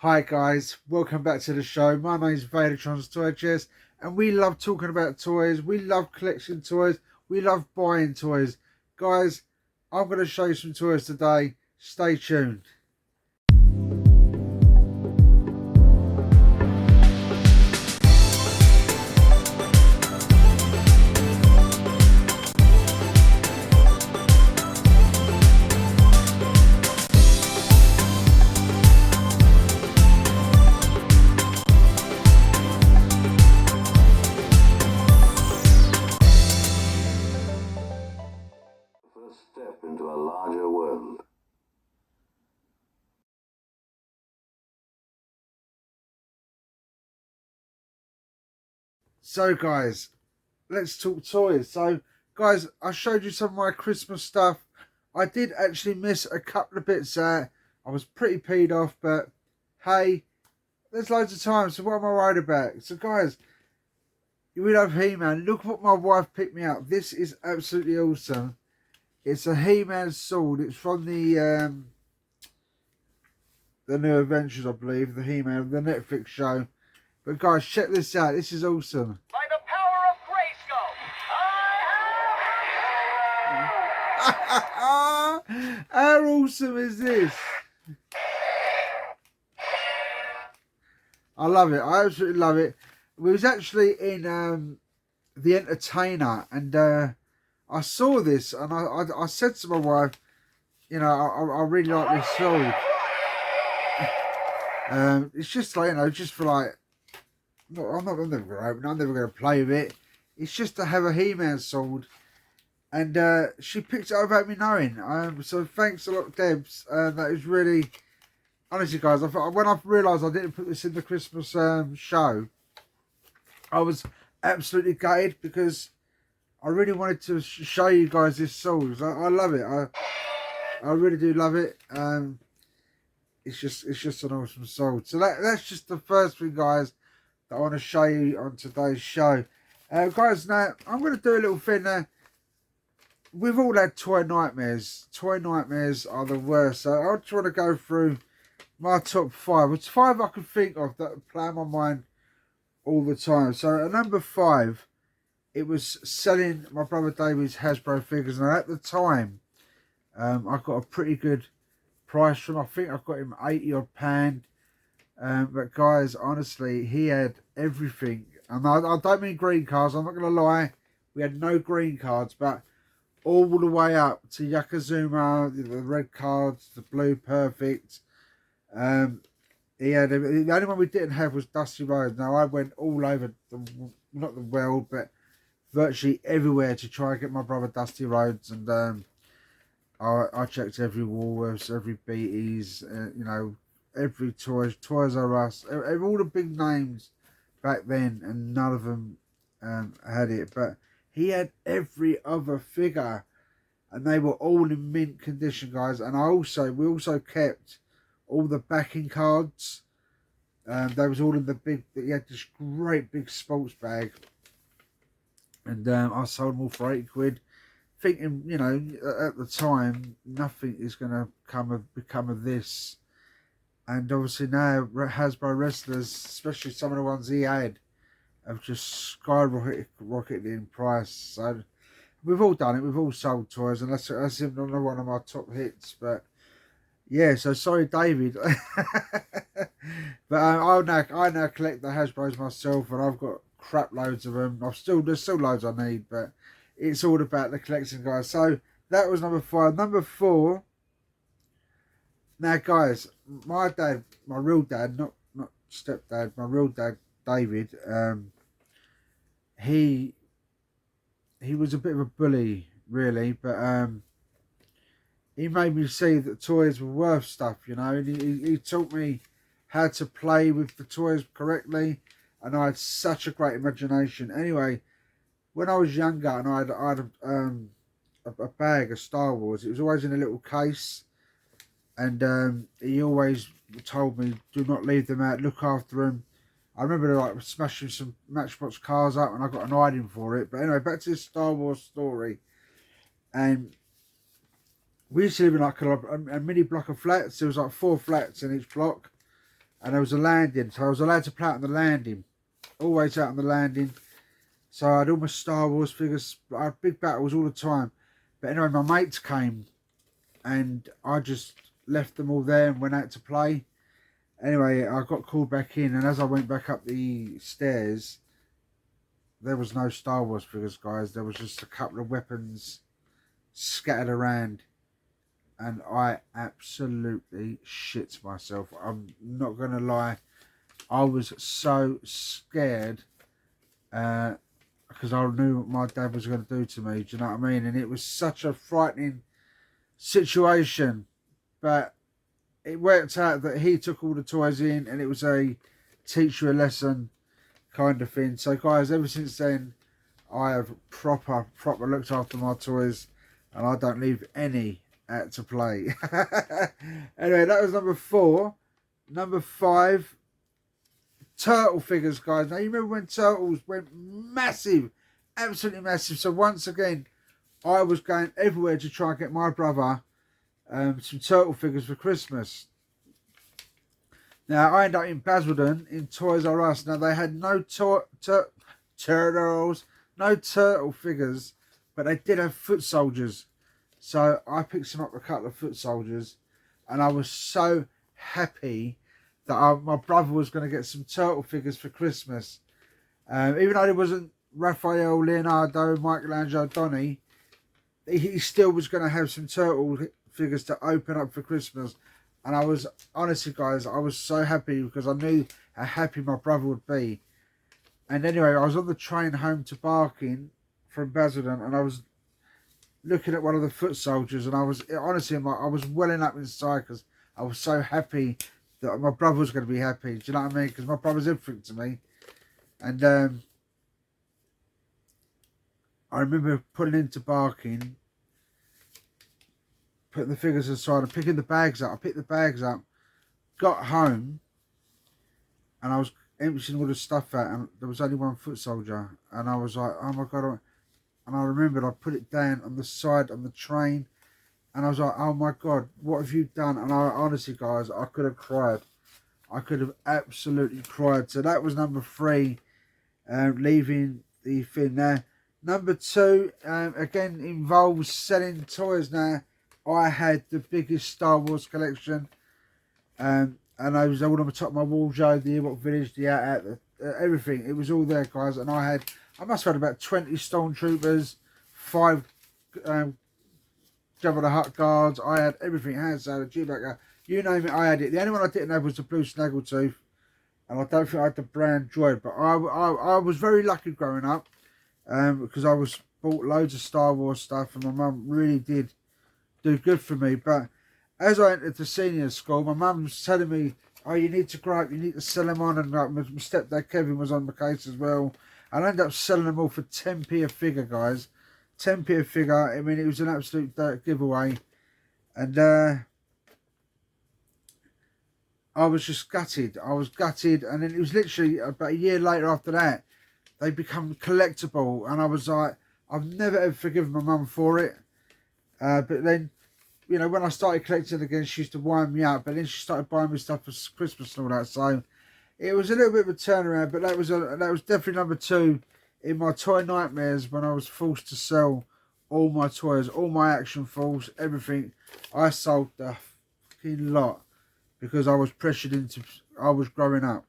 Hi guys, welcome back to the show. My name is Vadertron's Toy Chest, and we love talking about toys. We love collecting toys. We love buying toys. Guys, I'm going to show you some toys today. Stay tuned. First step into a larger world. So guys, let's talk toys. So guys, I showed you some of my Christmas stuff. I did actually miss a couple of bits there. I was pretty peed off, but hey, there's loads of time, so what am I worried about? So guys, we love He-Man. Look what my wife picked me up. This is absolutely awesome. It's a He-Man sword. It's from the New Adventures, I believe, the He-Man, the Netflix show. But guys, check this out. This is awesome. By the power of Grayskull, I have... How awesome is this? I love it. I absolutely love it. We was actually in The Entertainer, and I saw this, and I said to my wife, you know, I really like this sword. It's just like, you know, just for like, I'm never going to open it, I'm never going to play with it. It's just to have a He-Man sword. And she picked it up without me knowing. So thanks a lot, Debs. That is really, honestly, guys, when I realised I didn't put this in the Christmas show, I was absolutely gutted, because I really wanted to show you guys this sword. I love it. I really do love it. It's just an awesome sword. So that's just the first thing, guys, that I want to show you on today's show. Guys, now I'm going to do a little thing there. We've all had toy nightmares. Toy nightmares are the worst. So I just want to go through my top 5. It's 5 I can think of that play on my mind all the time. So at number 5, it was selling my brother David's Hasbro figures. Now at the time, I got a pretty good price from. I think I got him £80 odd. But guys, honestly, he had everything. And I don't mean green cards. I'm not going to lie. We had no green cards, but all the way up to Yokozuna, the red cards, the blue perfect. He had, the only one we didn't have was Dusty Rhodes. Now I went all over not the world, but virtually everywhere to try and get my brother Dusty Rhodes. And I checked every Woolworths, every BT's, you know, every Toys R Us, all the big names back then, and none of them had it. But he had every other figure, and they were all in mint condition, guys. And we also kept all the backing cards. They was all in the big. He had this great big sports bag, and I sold them all for £80, thinking, you know, at the time nothing is going to become of this. And obviously now Hasbro wrestlers, especially some of the ones he had, have just skyrocketed in price. So we've all done it. We've all sold toys, and that's another one of my top hits. But yeah, so sorry, David. But I now collect the Hasbros myself, and I've got crap loads of them. There's still loads I need, but it's all about the collection, guys. So that was number 5. Number 4. Now, guys, my dad, my real dad, not stepdad, my real dad, David, he was a bit of a bully, really, but he made me see that toys were worth stuff, you know. And he taught me how to play with the toys correctly, and I had such a great imagination. Anyway, when I was younger, and I had a bag of Star Wars, it was always in a little case. And he always told me, do not leave them out, look after them. I remember like smashing some Matchbox cars up, and I got an hiding for it. But anyway, back to this Star Wars story. And we used to live in like a mini block of flats. There was like 4 flats in each block. and there was a landing, so I was allowed to play out on the landing, always out on the landing. So I had all my Star Wars figures. I had big battles all the time. But anyway, my mates came and I just left them all there and went out to play. Anyway, I got called back in, and as I went back up the stairs, there was no Star Wars figures, guys. There was just a couple of weapons scattered around, and I absolutely shit myself. I'm not going to lie. I was so scared because I knew what my dad was going to do to me. Do you know what I mean? And it was such a frightening situation. But it worked out that he took all the toys in, and it was a teach you a lesson kind of thing. So guys, ever since then, I have proper looked after my toys, and I don't leave any out to play. Anyway, that was number 4. Number 5, turtle figures, guys. Now, you remember when turtles went massive, absolutely massive. So once again, I was going everywhere to try and get my brother some turtle figures for Christmas. Now, I ended up in Basildon in Toys R Us. Now, they had no turtles, no turtle figures, but they did have foot soldiers. So I picked up a couple of foot soldiers, and I was so happy that my brother was going to get some turtle figures for Christmas. Even though it wasn't Raphael, Leonardo, Michelangelo, Donny, he still was going to have some turtle figures to open up for Christmas. And I was, honestly guys, I was so happy because I knew how happy my brother would be. And anyway, I was on the train home to Barking from Basildon, and I was looking at one of the foot soldiers, and I was, honestly, I was welling up inside because I was so happy that my brother was going to be happy. Do you know what I mean? Because my brother's everything to me. And I remember putting into Barking, putting the figures aside and picking the bags up. I picked the bags up, got home, and I was emptying all the stuff out, and there was only one foot soldier. And I was like, oh my God. And I remembered I put it down on the side on the train, and I was like, oh my God, what have you done? And I honestly, guys, I could have cried. I could have absolutely cried. So that was number 3, leaving the thing there. Number 2, again, involves selling toys. Now, I had the biggest Star Wars collection, and I was all on the top of my wardrobe, the Ewok Village, the everything. It was all there, guys. And I must have had about 20 Stormtroopers, 5 Jabba the Hutt guards. I had everything. Han Solo, Chewbacca, you name it, I had it. The only one I didn't have was the blue Snaggletooth, and I don't think I had the brown droid. But I was very lucky growing up, because I was bought loads of Star Wars stuff, and my mum really did do good for me. But as I entered the senior school, my mum was telling me, oh, you need to grow up, you need to sell them on. And like, my stepdad Kevin was on the case as well. And I ended up selling them all for 10p a figure, guys. 10p a figure. I mean, it was an absolute giveaway. And I was just gutted. I was gutted. And then it was literally about a year later after that, they become collectible. And I was like, I've never ever forgiven my mum for it. But then, you know, when I started collecting again, she used to wind me up. But then she started buying me stuff for Christmas and all that. So it was a little bit of a turnaround. But that was definitely number 2 in my toy nightmares, when I was forced to sell all my toys, all my action figures, everything. I sold the fucking lot because I was pressured into, I was growing up.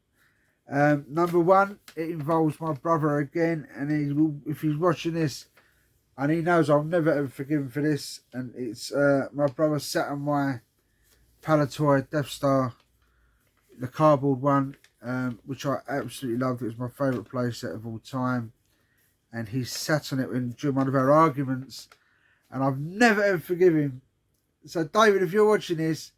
Number 1, it involves my brother again. And if he's watching this, and he knows I'll never ever forgive him for this. And it's my brother sat on my Palatoy Death Star, the cardboard one, which I absolutely loved. It was my favourite playset of all time. And he sat on it during one of our arguments. And I've never ever forgiven him. So David, if you're watching this,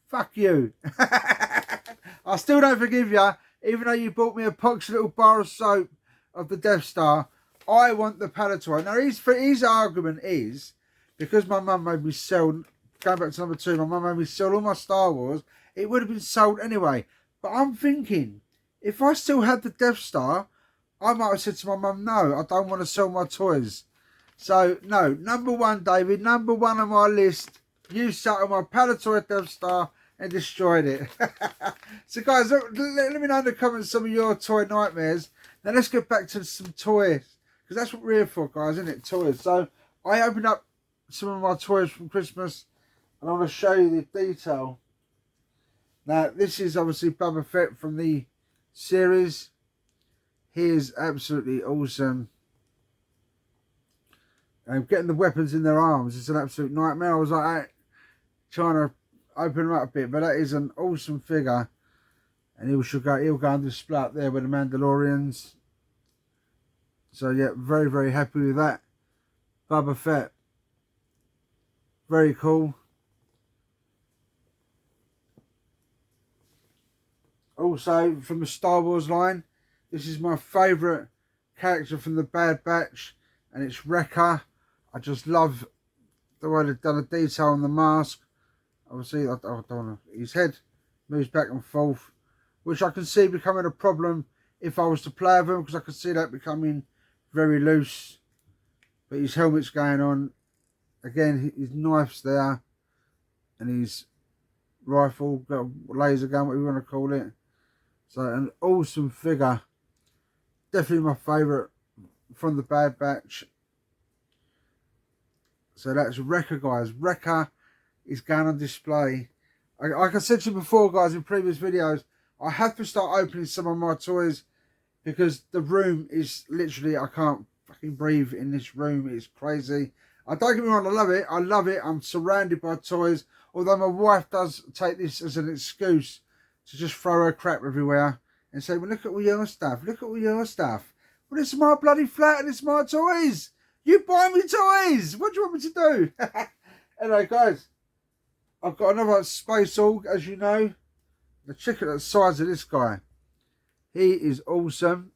fuck you. I still don't forgive you, even though you bought me a pox little bar of soap of the Death Star. I want the Palatoy. Now, his argument is, because my mum made me sell, going back to number 2, my mum made me sell all my Star Wars, it would have been sold anyway. But I'm thinking, if I still had the Death Star, I might have said to my mum, no, I don't want to sell my toys. So, no, number 1, David, number 1 on my list, you sat on my Palatoy Death Star, and destroyed it. So guys, let me know in the comments some of your toy nightmares. Now let's get back to some toys, because that's what we're here for, guys, isn't it? Toys. So I opened up some of my toys from Christmas, and I want to show you the detail. Now this is obviously Boba Fett from the series. He is absolutely awesome. Getting the weapons in their arms is an absolute nightmare. I was like trying to open them up a bit, but that is an awesome figure, and he'll go on display up there with the Mandalorians. So yeah, very, very happy with that. Boba Fett, very cool. Also from the Star Wars line, this is my favourite character from the Bad Batch, and it's Wrecker. I just love the way they've done the detail on the mask. Obviously, I don't know, his head moves back and forth, which I can see becoming a problem if I was to play with him, because I could see that becoming very loose. But his helmet's going on. Again, his knife's there, and his rifle, got a laser gun, what you want to call it. So an awesome figure. Definitely my favourite from the Bad Batch. So that's Wrecker, guys. Wrecker is going on display. Like I said to you before, guys, in previous videos, I have to start opening some of my toys, because the room is literally, I can't fucking breathe in this room. It's crazy. I don't get me wrong, I love it. I love it. I'm surrounded by toys. Although my wife does take this as an excuse to just throw her crap everywhere and say, well, look at all your stuff. Look at all your stuff. Well, it's my bloody flat and it's my toys. You buy me toys. What do you want me to do? Anyway, guys, I've got another Space Org, as you know. Now check out the size of this guy. He is awesome.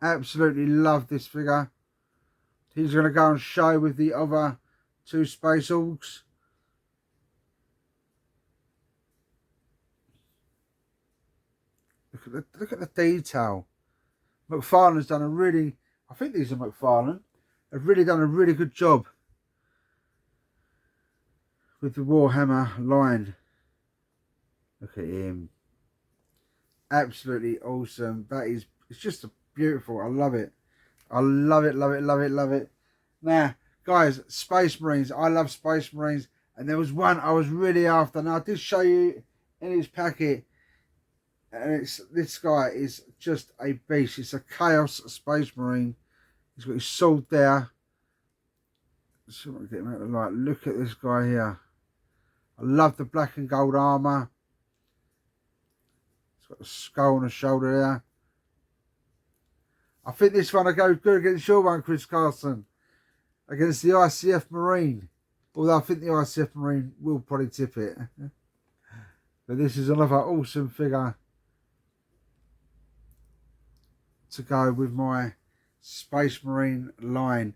Absolutely love this figure. He's going to go on show with the other two Space Orgs. Look at the detail. McFarlane's done a really, I think these are McFarlane, have really done a really good job with the Warhammer line. Look at him. Absolutely awesome. That is, it's just beautiful. I love it. I love it, love it, love it, love it. Now, guys, Space Marines. I love Space Marines. And there was one I was really after. Now, I did show you in his packet. And this guy is just a beast. It's a Chaos Space Marine. He's got his sword there. So I'm get him out of the light. Look at this guy here. I love the black and gold armour. He's got a skull on the shoulder there. I think this one I go good against your one, Chris Carson. Against the ICF Marine. Although I think the ICF Marine will probably tip it. But this is another awesome figure to go with my Space Marine line.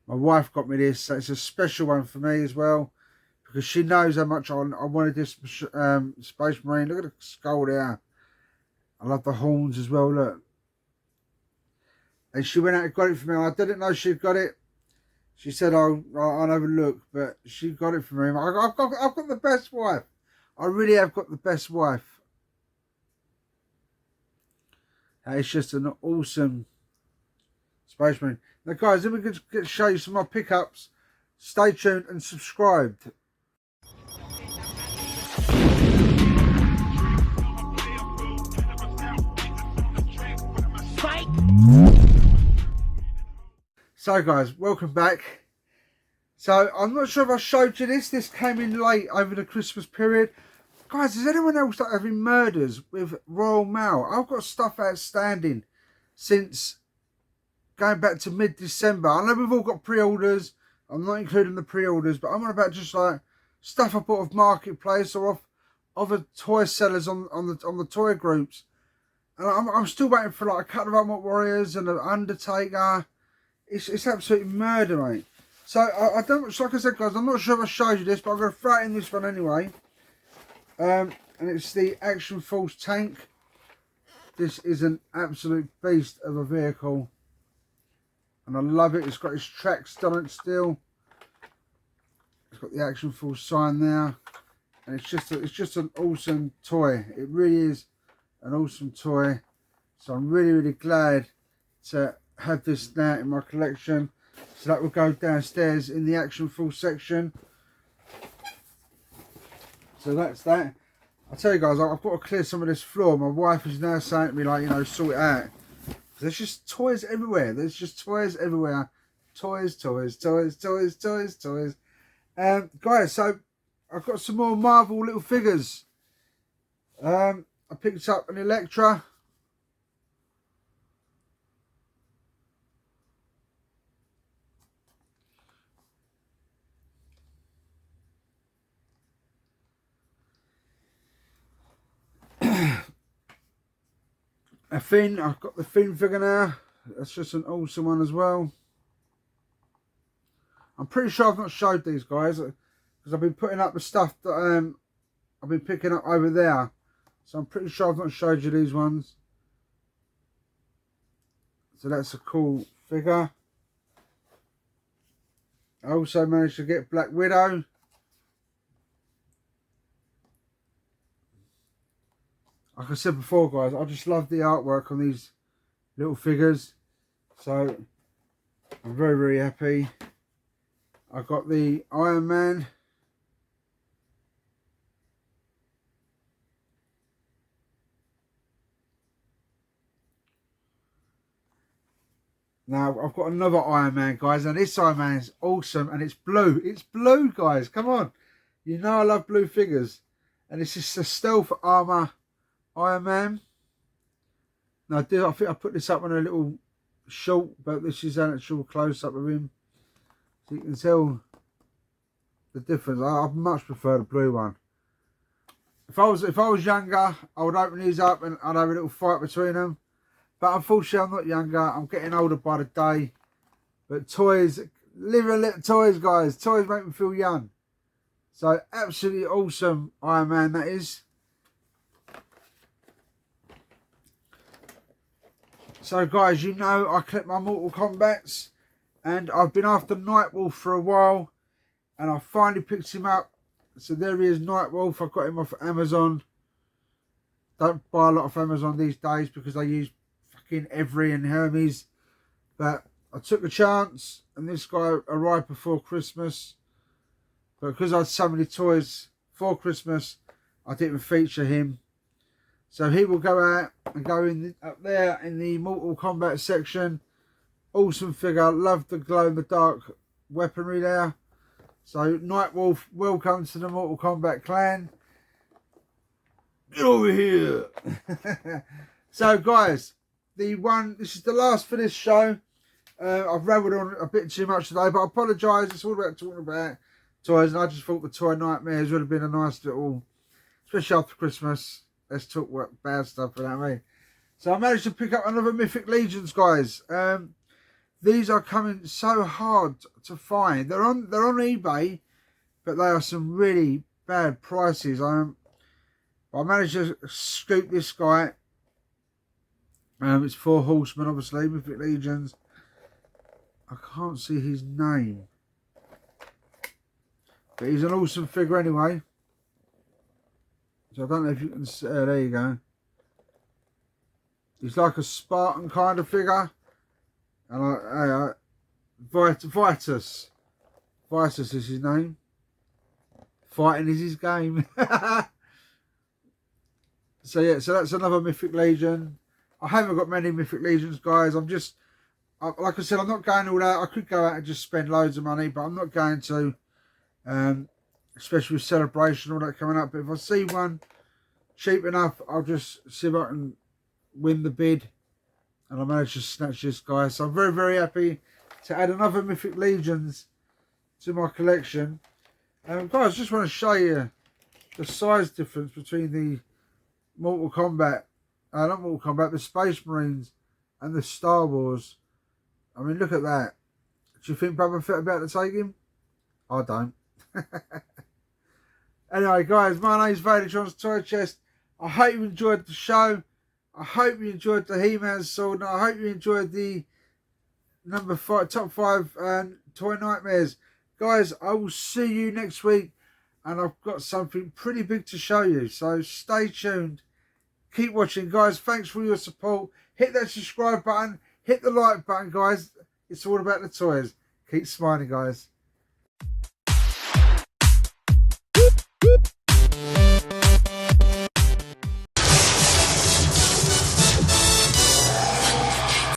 My wife got me this, so it's a special one for me as well, because she knows how much I wanted this Space Marine. Look at the skull there. I love the horns as well, look. And she went out and got it for me. I didn't know she'd got it. She said, I'll have a look, but she got it for me. I've got the best wife. I really have got the best wife. It's just an awesome Space Marine. Now, guys, let me get show you some more pickups. Stay tuned and subscribed. So guys, welcome back. So I'm not sure if I showed you this. This came in late over the Christmas period. Guys, is anyone else like having murders with Royal Mail? I've got stuff outstanding since going back to mid-December. I know we've all got pre-orders. I'm not including the pre-orders, but I'm on about just like stuff I bought off Marketplace or off other toy sellers on the toy groups. And I'm still waiting for like a couple of Ultimate Warriors and an Undertaker. It's absolute murder, mate. So I don't, like I said, guys, I'm not sure if I showed you this, but I'm going to throw it in this one anyway. And it's the Action Force tank. This is an absolute beast of a vehicle, and I love it. It's got its tracks done on it still. It's got the Action Force sign there. and it's just an awesome toy. It really is an awesome toy. So I'm really glad to have this now in my collection. So that will go downstairs in the action full section. So that's that. I tell you guys, I've got to clear some of this floor. My wife is now saying to me, like, you know, sort it out. There's just toys everywhere. There's just toys everywhere. Toys. Guys, so I've got some more Marvel little figures. I picked up an Elektra. A Finn, I've got the Finn figure now. That's just an awesome one as well. I'm pretty sure I've not showed these guys because I've been putting up the stuff that I've been picking up over there. So I'm pretty sure I've not showed you these ones. So that's a cool figure. I also managed to get Black Widow. Like I said before, guys, I just love the artwork on these little figures. So I'm very happy. I got the Iron Man. Now I've got another Iron Man, guys, and this Iron Man is awesome, and it's blue. It's blue, guys. Come on, you know I love blue figures, and it's just a stealth armor Iron Man. Now I think I put this up on a little short, but this is an actual close up of him, so you can tell the difference. I much prefer the blue one. If I was younger, I would open these up and I'd have a little fight between them. But unfortunately, I'm not younger. I'm getting older by the day. But toys, live a little toys, guys. Toys make me feel young. So absolutely awesome Iron Man that is. So guys, you know I collect my Mortal Kombats, and I've been after Nightwolf for a while, and I finally picked him up. So there he is, Nightwolf. I got him off Amazon. Don't buy a lot of Amazon these days because they use fucking Every and Hermes. But I took a chance, and this guy arrived before Christmas. But because I had so many toys for Christmas, I didn't feature him. So he will go out and go in up there in the Mortal Kombat section. Awesome figure. Love the glow in the dark weaponry there. So Nightwolf, welcome to the Mortal Kombat clan. Get over here. So guys, this is the last for this show. I've rambled on a bit too much today, but I apologise. It's all about talking about toys, and I just thought the Toy Nightmares would have been a nice little, especially after Christmas. Let's talk what bad stuff, you know what I mean? So I managed to pick up another Mythic Legions, guys. These are coming so hard to find. They're on eBay, but they are some really bad prices. I managed to scoop this guy. It's 4 Horsemen, obviously, Mythic Legions. I can't see his name, but he's an awesome figure anyway. So I don't know if you can see, there you go. He's like a Spartan kind of figure. And Vitus. Vitus is his name. Fighting is his game. So yeah, so that's another Mythic Legion. I haven't got many Mythic Legions, guys. I'm just, like I said, I'm not going all out. I could go out and just spend loads of money, but I'm not going to. Especially with Celebration, all that coming up. But if I see one cheap enough, I'll just see if I can win the bid. And I managed to snatch this guy. So I'm very happy to add another Mythic Legions to my collection. Guys, just want to show you the size difference between the Mortal Kombat, not Mortal Kombat, the Space Marines and the Star Wars. I mean, look at that. Do you think Boba Fett about to take him? I don't. Anyway, guys, my name's Vadertron's Toy Chest. I hope you enjoyed the show. I hope you enjoyed the He-Man sword, and I hope you enjoyed the top 5 Toy Nightmares. Guys, I will see you next week. and I've got something pretty big to show you. So stay tuned. Keep watching, guys. Thanks for your support. Hit that subscribe button. Hit the like button, guys. It's all about the toys. Keep smiling, guys.